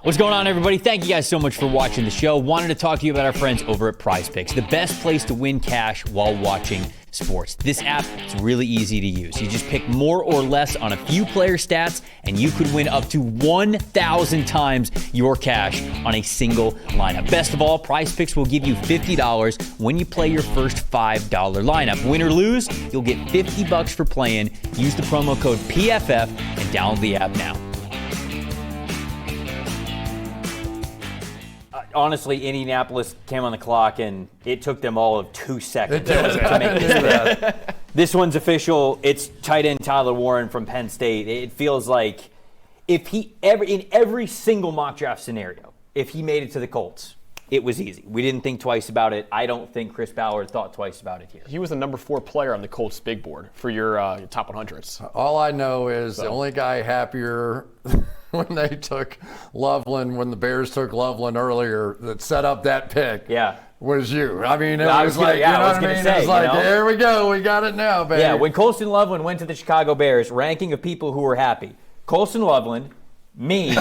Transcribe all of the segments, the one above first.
What's going on, everybody? Thank you guys so much for watching the show. Wanted to talk to you about our friends over at Prize Picks, the best place to win cash while watching sports. This app is really easy to use. You just pick more or less on a few player stats, and you could win up to 1,000 times your cash on a single lineup. Best of all, Prize Picks will give you $50 when you play your first $5 lineup. Win or lose, you'll get $50 for playing. Use the promo code PFF and download the app now. Honestly, Indianapolis came on the clock, and it took them all of 2 seconds to make this. This one's official. It's tight end Tyler Warren from Penn State. It feels like if he in every single mock draft scenario, if he made it to the Colts, it was easy. We didn't think twice about it. I don't think Chris Ballard thought twice about it here. He was the number 4 player on the Colts big board for your top 100s. All I know is the only guy happier when they took Loveland, when the Bears took Loveland earlier, that set up that pick. Was you. I mean, it was like, you know what I mean? It was like, there we go, we got it now, baby. Yeah, when Colston Loveland went to the Chicago Bears, ranking of people who were happy, Colston Loveland, me,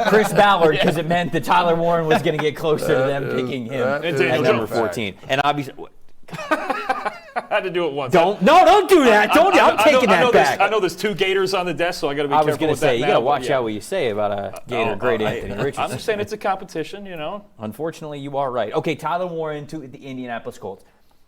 Chris Ballard, because it meant that Tyler Warren was going to get closer to them picking him at number 14. And obviously, I had to do it once. Don't do that. I'm taking that back. I know there's 2 Gators on the desk, so I got to be careful with that. I was going to say, you got to watch out what you say about a Gator great Anthony Richardson. I'm just saying it's a competition, you know. Unfortunately, you are right. Okay, Tyler Warren to the Indianapolis Colts.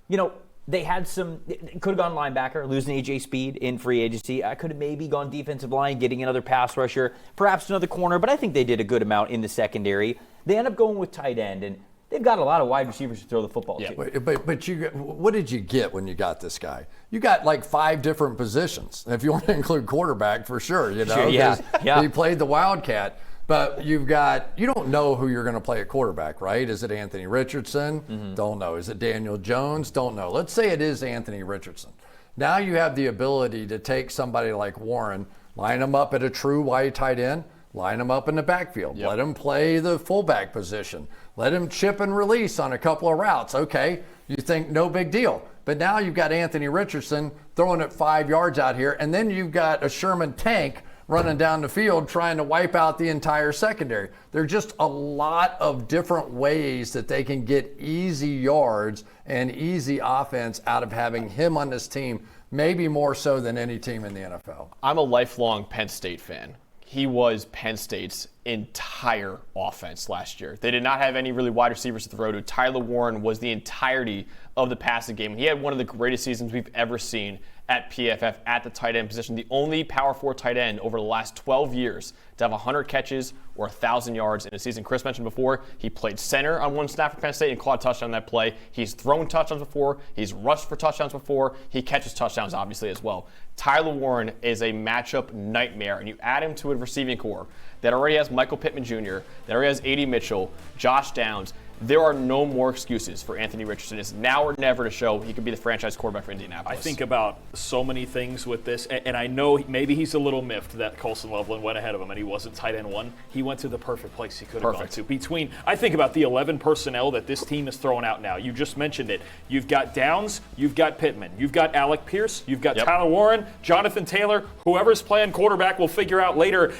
You know, they had could have gone linebacker, losing A.J. Speed in free agency. I could have maybe gone defensive line, getting another pass rusher, perhaps another corner, but I think they did a good amount in the secondary. They end up going with tight end, and they've got a lot of wide receivers to throw the football to. But what did you get when you got this guy? You got like 5 different positions. If you want to include quarterback, for sure, you know. Sure, yeah. He played the Wildcat. But you don't know who you're going to play at quarterback, right? Is it Anthony Richardson? Mm-hmm. Don't know. Is it Daniel Jones? Don't know. Let's say it is Anthony Richardson. Now you have the ability to take somebody like Warren, line him up at a true wide tight end, line him up in the backfield, let him play the fullback position, let him chip and release on a couple of routes. Okay, you think no big deal. But now you've got Anthony Richardson throwing it 5 yards out here, and then you've got a Sherman tank running down the field trying to wipe out the entire secondary. There are just a lot of different ways that they can get easy yards and easy offense out of having him on this team, maybe more so than any team in the NFL. I'm a lifelong Penn State fan. He was Penn State's entire offense last year. They did not have any really wide receivers to throw to. Tyler Warren was the entirety of the passing game. He had one of the greatest seasons we've ever seen at PFF at the tight end position. The only Power 4 tight end over the last 12 years to have 100 catches or 1,000 yards in a season. Chris mentioned before, he played center on one snap for Penn State and caught a touchdown on that play. He's thrown touchdowns before. He's rushed for touchdowns before. He catches touchdowns, obviously, as well. Tyler Warren is a matchup nightmare, and you add him to a receiving core that already has Michael Pittman Jr., that already has A.D. Mitchell, Josh Downs. There are no more excuses for Anthony Richardson. It's now or never to show he could be the franchise quarterback for Indianapolis. I think about so many things with this, and I know maybe he's a little miffed that Colston Loveland went ahead of him and he wasn't tight end 1. He went to the perfect place he could have gone to. I think about the 11 personnel that this team is throwing out now. You just mentioned it. You've got Downs, you've got Pittman, you've got Alec Pierce, you've got Tyler Warren, Jonathan Taylor. Whoever's playing quarterback, we'll figure out later.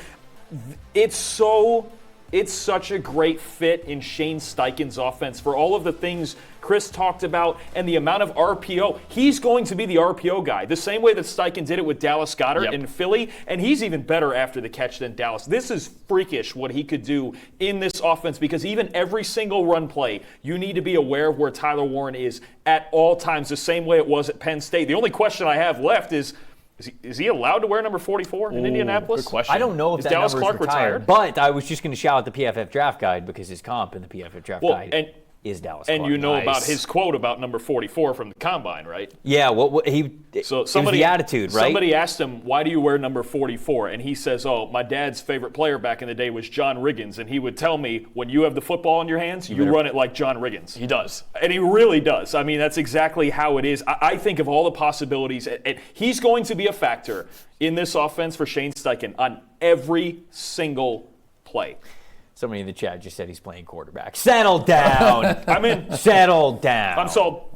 It's such a great fit in Shane Steichen's offense for all of the things Chris talked about and the amount of RPO. He's going to be the RPO guy, the same way that Steichen did it with Dallas Goedert in Philly, and he's even better after the catch than Dallas. This is freakish what he could do in this offense, because even every single run play, you need to be aware of where Tyler Warren is at all times, the same way it was at Penn State. The only question I have left is he allowed to wear number 44 in Indianapolis? Good question. I don't know if that Dallas number is Clark retired, but I was just going to shout out the PFF draft guide because his comp in the PFF draft guide is Dallas Clark. And you know about his quote about number 44 from the Combine, right? Yeah, it was the attitude, right? Somebody asked him, why do you wear number 44? And he says, my dad's favorite player back in the day was John Riggins. And he would tell me, when you have the football in your hands, you run it like John Riggins. He does. And he really does. I mean, that's exactly how it is. I think of all the possibilities. And he's going to be a factor in this offense for Shane Steichen on every single play. Somebody in the chat just said he's playing quarterback. Settle down. I'm in. Settle down. I'm sold.